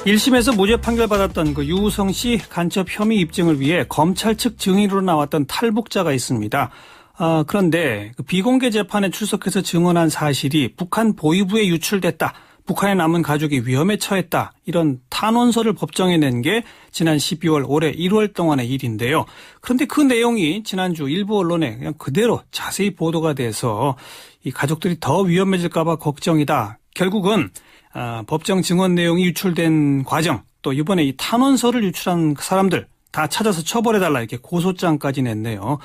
1심에서 무죄 판결받았던 그 유우성 씨 간첩 혐의 입증을 위해 검찰 측 증인으로 나왔던 탈북자가 있습니다. 그런데 그 비공개 재판에 출석해서 증언한 사실이 북한 보위부에 유출됐다. 북한에 남은 가족이 위험에 처했다. 이런 탄원서를 법정에 낸 게 지난 12월 올해 1월 동안의 일인데요. 그런데 그 내용이 지난주 일부 언론에 그냥 그대로 자세히 보도가 돼서 이 가족들이 더 위험해질까 봐 걱정이다. 결국은 법정 증언 내용이 유출된 과정, 또 이번에 이 탄원서를 유출한 사람들 다 찾아서 처벌해달라 이렇게 고소장까지 냈네요.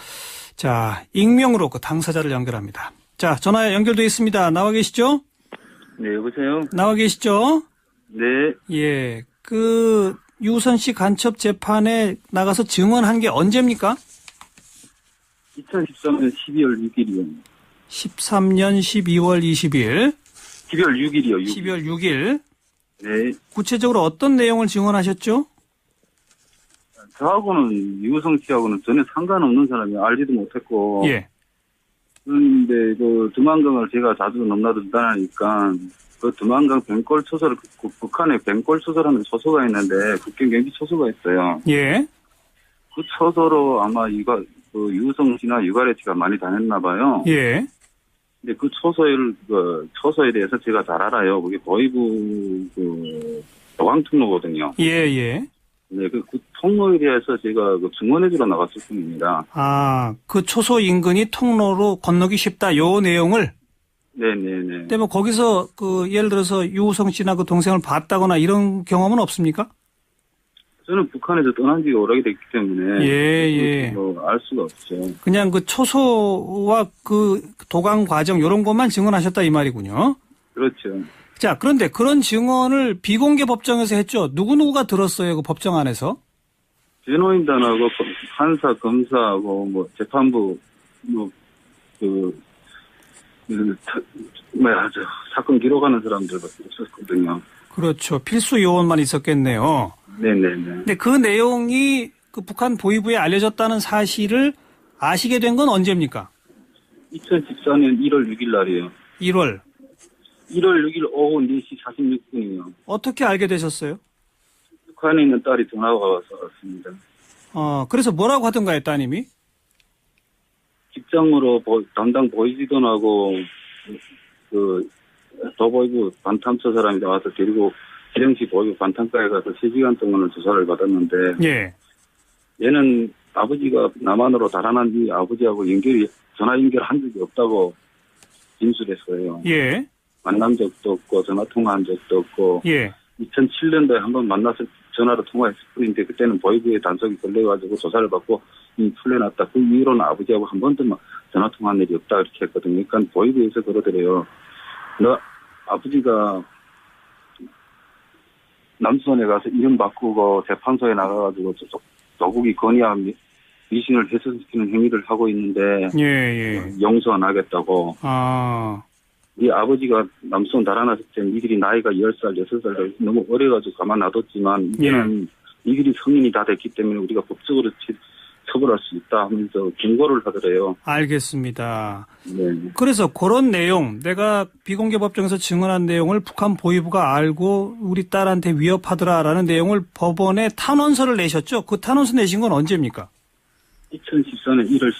자, 익명으로 그 당사자를 연결합니다. 자, 전화 연결돼 있습니다. 나와 계시죠? 네, 여보세요? 나와 계시죠? 네, 예. 그 유우성 씨 간첩 재판에 나가서 증언한 게 언제입니까? 2013년 12월 6일이요. 13년 12월 20일. 12월 6일이요, 6일. 12월 6일. 네. 구체적으로 어떤 내용을 증언하셨죠? 저하고는, 유우성 씨하고는 전혀 상관없는 사람이 알지도 못했고. 예. 그런데 그 두만강을 제가 자주 넘나든다니까 그 두만강 뱅골 초소를, 북한에 뱅골 초소라는 초소가 있는데, 국경 경비 초소가 있어요. 예. 그 초소로 아마 그 유우성 씨나 유가래 씨가 많이 다녔나 봐요. 예. 근데 그 초소에 대해서 제가 잘 알아요. 그게 보위부 도강통로거든요. 예, 예. 네, 그 통로에 대해서 제가 증언해주러 나갔을 뿐입니다. 그 초소 인근이 통로로 건너기 쉽다, 요 내용을? 네네네. 근데 뭐 거기서 예를 들어서 유우성 씨나 그 동생을 봤다거나 이런 경험은 없습니까? 저는 북한에서 떠난 지가 오래게 됐기 때문에. 예. 알 수가 없죠. 그냥 그 초소와 그 도강 과정, 요런 것만 증언하셨다 이 말이군요. 그렇죠. 자, 그런데 그런 증언을 비공개 법정에서 했죠. 누구누구가 들었어요, 그 법정 안에서? 변호인단하고 판사, 검사하고 재판부, 사건 기록하는 사람들밖에 없었거든요. 그렇죠. 필수 요원만 있었겠네요. 네네네. 근데 그 내용이 그 북한 보위부에 알려졌다는 사실을 아시게 된 건 언제입니까? 2014년 1월 6일 날이에요. 1월 6일 오후 4시 46분이요. 어떻게 알게 되셨어요? 북한에 있는 딸이 전화가 와서 왔습니다. 그래서 뭐라고 하던가요, 따님이? 직장으로 담당 보이지도하고 도보이부 반탐처 사람이 나와서 데리고 기령시 보이부 반탐가에 가서 3시간 동안을 조사를 받았는데, 예. 얘는 아버지가 남한으로 달아난 뒤 아버지하고 전화 연결한 적이 없다고 진술했어요. 예. 만난 적도 없고 전화 통화한 적도 없고. 예. 2007년도에 한번 만나서 전화로 통화했을 뿐인데 그때는 보이부의 단속이 걸려가지고 조사를 받고 풀려났다. 그 이후로는 아버지하고 한 번도 전화 통화한 일이 없다 이렇게 했거든요. 그러니까 보이부에서 그러더래요. 아버지가 남수원에 가서 이름 바꾸고 재판소에 나가가지고 조국이 건의한 미신을 해소시키는 행위를 하고 있는데 용서 안 하겠다고. 네 아버지가 남수원 달아났을 때 니들이 나이가 10살, 6살 너무 어려가지고 가만 놔뒀지만 이제는 니들이 성인이 다 됐기 때문에 우리가 법적으로 처벌할 수 있다 하면서 경고를 하더래요. 알겠습니다. 네. 그래서 그런 내용, 내가 비공개 법정에서 증언한 내용을 북한 보위부가 알고 우리 딸한테 위협하더라라는 내용을 법원에 탄원서를 내셨죠? 그 탄원서 내신 건 언제입니까? 2014년 1월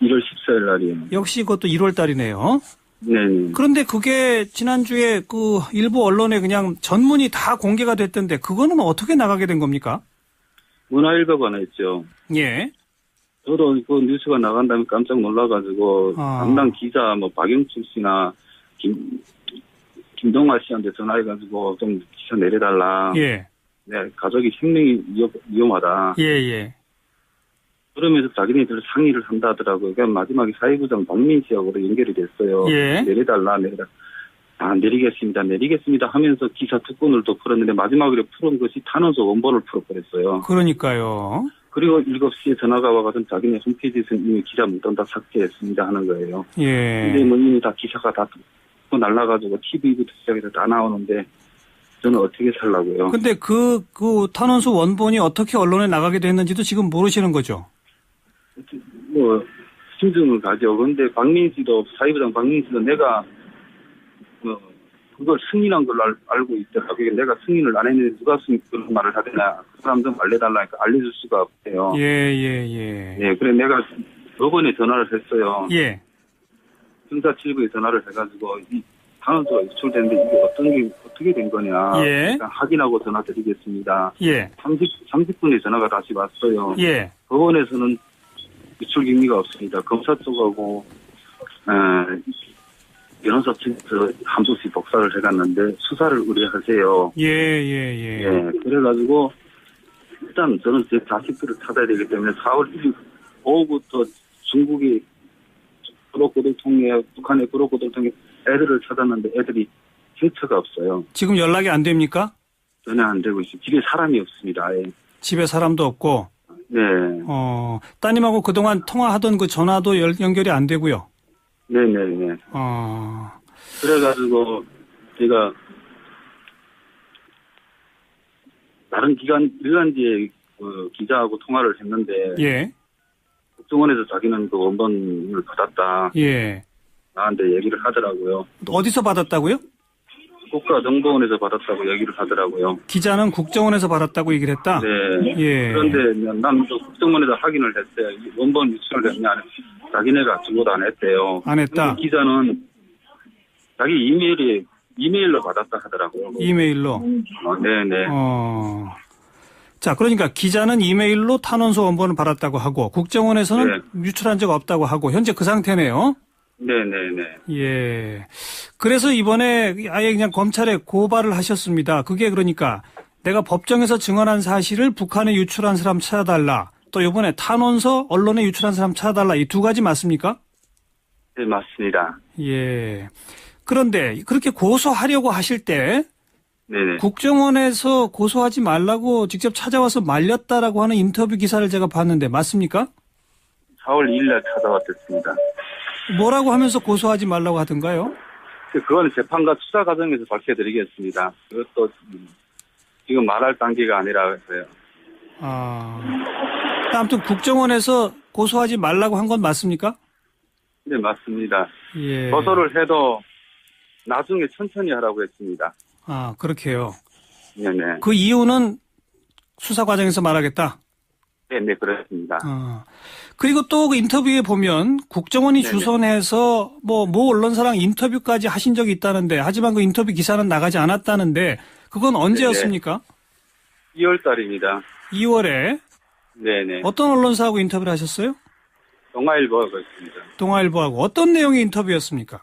14일 날이에요. 역시 그것도 1월 달이네요. 네. 그런데 그게 지난주에 그 일부 언론에 그냥 전문이 다 공개가 됐던데 그거는 어떻게 나가게 된 겁니까? 문화일보가 냈죠. 예. 저도 그 뉴스가 나간 다음에 깜짝 놀라가지고 담당 기자 박영출 씨나 김동아 씨한테 전화해가지고 좀 기사 내려달라. 예. 네, 가족이 생명이 위험하다. 예. 그러면서 자기네들 상의를 한다 하더라고요. 그러니까 마지막에 사회부장 박민 씨하고 연결이 됐어요. 예. 내리달라. 내리겠습니다 하면서 기사 두 건을 또 풀었는데 마지막으로 풀은 것이 탄원서 원본을 풀어버렸어요. 그러니까요. 그리고 7시에 전화가 와가지고 자기네 홈페이지에서 이미 기사 문단 다 삭제했습니다 하는 거예요. 예. 근데 이미 다 기사가 다 날라가지고 TV부터 시작해서 다 나오는데 저는 어떻게 살라고요. 근데 그 탄원서 원본이 어떻게 언론에 나가게 됐는지도 지금 모르시는 거죠? 심증을 가죠. 근데 사회부장 박민 씨도 내가 그걸 승인한 걸로 알고 있더라고요. 그게 내가 승인을 안 했는데 누가 그런 말을 하더냐. 그 사람들 알려달라니까 알려줄 수가 없대요. 예, 그래 내가 법원에 전화를 했어요. 예. 형사실부에 전화를 해가지고 이 탄원서가 유출됐는데 이게 어떻게 된 거냐. 예. 일단 확인하고 전화 드리겠습니다. 예. 30분에 전화가 다시 왔어요. 예. 법원에서는 유출 기미가 없습니다. 검사 쪽하고 변호사 측에서 한 번씩 복사를 해갔는데 수사를 의뢰하세요. 예. 그래가지고 일단 저는 제 자식들을 찾아야 되기 때문에 4월 1일 오후부터 중국이 그로코들 통해 북한의 그로코들 통해 애들을 찾았는데 애들이 행처가 없어요. 지금 연락이 안 됩니까? 전혀 안 되고 있어요. 집에 사람이 없습니다. 아예. 집에 사람도 없고. 네. 따님하고 그동안 통화하던 그 전화도 연결이 안 되고요. 네네네. 그래가지고 제가 다른 일간지에 그 기자하고 통화를 했는데 예. 국정원에서 자기는 그 원본을 받았다. 예. 나한테 얘기를 하더라고요. 어디서 받았다고요? 국가정보원에서 받았다고 얘기를 하더라고요. 기자는 국정원에서 받았다고 얘기를 했다? 네. 예. 그런데 난 또 국정원에서 확인을 했어요. 원본 유출을 했냐, 자기네가 주고도 안 했대요. 안 했다? 기자는 자기 이메일로 받았다 하더라고요. 이메일로? 네네. 자, 그러니까 기자는 이메일로 탄원서 원본을 받았다고 하고 국정원에서는 유출한 적 없다고 하고 현재 그 상태네요. 네네네. 예. 그래서 이번에 아예 그냥 검찰에 고발을 하셨습니다. 그게 그러니까 내가 법정에서 증언한 사실을 북한에 유출한 사람 찾아달라. 또 이번에 탄원서 언론에 유출한 사람 찾아달라. 이 두 가지 맞습니까? 네, 맞습니다. 예. 그런데 그렇게 고소하려고 하실 때 네네. 국정원에서 고소하지 말라고 직접 찾아와서 말렸다라고 하는 인터뷰 기사를 제가 봤는데 맞습니까? 4월 2일 날 찾아왔었습니다. 뭐라고 하면서 고소하지 말라고 하던가요? 그건 재판과 수사 과정에서 밝혀드리겠습니다. 그것도 지금 말할 단계가 아니라서요. 아무튼 국정원에서 고소하지 말라고 한 건 맞습니까? 네, 맞습니다. 예. 고소를 해도 나중에 천천히 하라고 했습니다. 그렇게요. 네네. 그 이유는 수사 과정에서 말하겠다? 네, 그렇습니다. 그리고 또 그 인터뷰에 보면 국정원이 네네. 주선해서 모 언론사랑 인터뷰까지 하신 적이 있다는데 하지만 그 인터뷰 기사는 나가지 않았다는데 그건 언제였습니까? 2월 달입니다. 2월에 네네. 어떤 언론사하고 인터뷰를 하셨어요? 동아일보가 있습니다. 동아일보하고 어떤 내용의 인터뷰였습니까?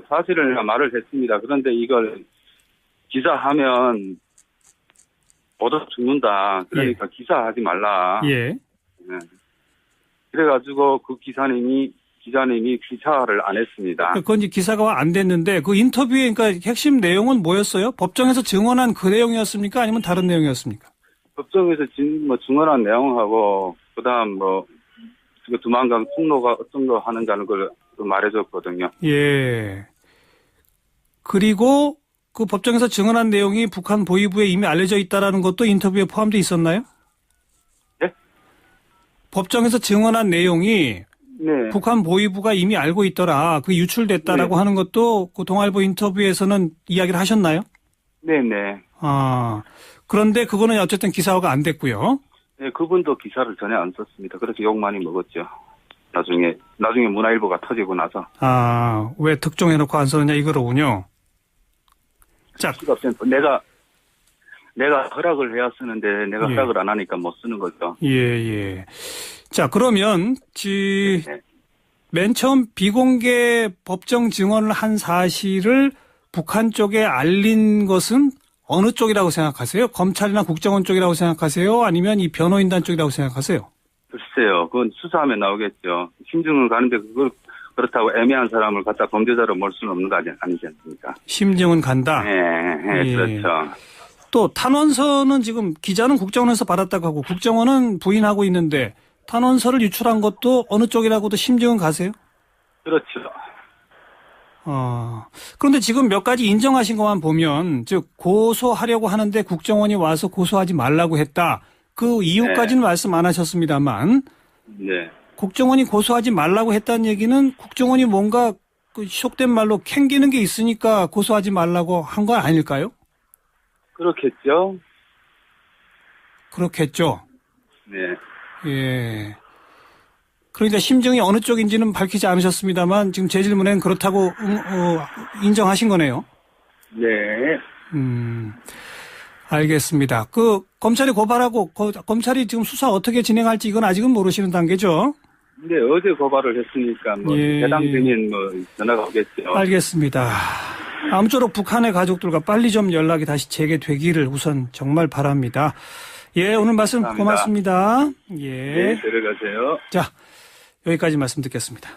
사실을 말을 했습니다. 그런데 이걸 기사하면 얻어 죽는다. 그러니까 기사하지 말라. 예. 네. 그래가지고 그 기자님이 기사를 안 했습니다. 그건 이제 기사가 안 됐는데 그 인터뷰의 그러니까 핵심 내용은 뭐였어요? 법정에서 증언한 그 내용이었습니까? 아니면 다른 내용이었습니까? 법정에서 증언한 내용하고 그다음 두만강 통로가 어떤 거 하는가는 걸 말해줬거든요. 예. 그리고 그 법정에서 증언한 내용이 북한 보위부에 이미 알려져 있다라는 것도 인터뷰에 포함되어 있었나요? 네? 법정에서 증언한 내용이 네. 북한 보위부가 이미 알고 있더라. 그 유출됐다라고 하는 것도 그 동아일보 인터뷰에서는 이야기를 하셨나요? 네네. 그런데 그거는 어쨌든 기사화가 안 됐고요. 네, 그분도 기사를 전혀 안 썼습니다. 그래서 욕 많이 먹었죠. 나중에 문화일보가 터지고 나서. 왜 특종해놓고 안 썼느냐 이거로군요. 자, 내가 허락을 해야 쓰는데 내가 허락을 안 하니까 못 쓰는 거죠. 예. 자, 그러면 맨 처음 비공개 법정 증언을 한 사실을 북한 쪽에 알린 것은 어느 쪽이라고 생각하세요? 검찰이나 국정원 쪽이라고 생각하세요? 아니면 이 변호인단 쪽이라고 생각하세요? 글쎄요. 그건 수사하면 나오겠죠. 심증을 가는데 그렇다고 애매한 사람을 갖다 범죄자로 몰 수는 없는 거 아니지 않습니까? 심증은 간다? 네, 그렇죠. 또 탄원서는 지금 기자는 국정원에서 받았다고 하고 국정원은 부인하고 있는데 탄원서를 유출한 것도 어느 쪽이라고도 심증은 가세요? 그렇죠. 그런데 지금 몇 가지 인정하신 것만 보면 즉 고소하려고 하는데 국정원이 와서 고소하지 말라고 했다. 그 이유까지는 말씀 안 하셨습니다만 네. 국정원이 고소하지 말라고 했다는 얘기는 국정원이 뭔가 그 속된 말로 캥기는 게 있으니까 고소하지 말라고 한 건 아닐까요? 그렇겠죠. 그렇겠죠. 네. 예. 그러니까 심정이 어느 쪽인지는 밝히지 않으셨습니다만 지금 제 질문엔 그렇다고 인정하신 거네요. 네. 알겠습니다. 그 검찰이 고발하고 검찰이 지금 수사 어떻게 진행할지 이건 아직은 모르시는 단계죠? 네, 어제 고발을 했으니까 뭐 예. 해당 증인 뭐 전화가 오겠죠. 알겠습니다. 아무쪼록 북한의 가족들과 빨리 좀 연락이 다시 재개되기를 우선 정말 바랍니다. 예, 오늘 말씀 감사합니다. 고맙습니다. 예. 네, 들어가세요. 자, 여기까지 말씀 듣겠습니다.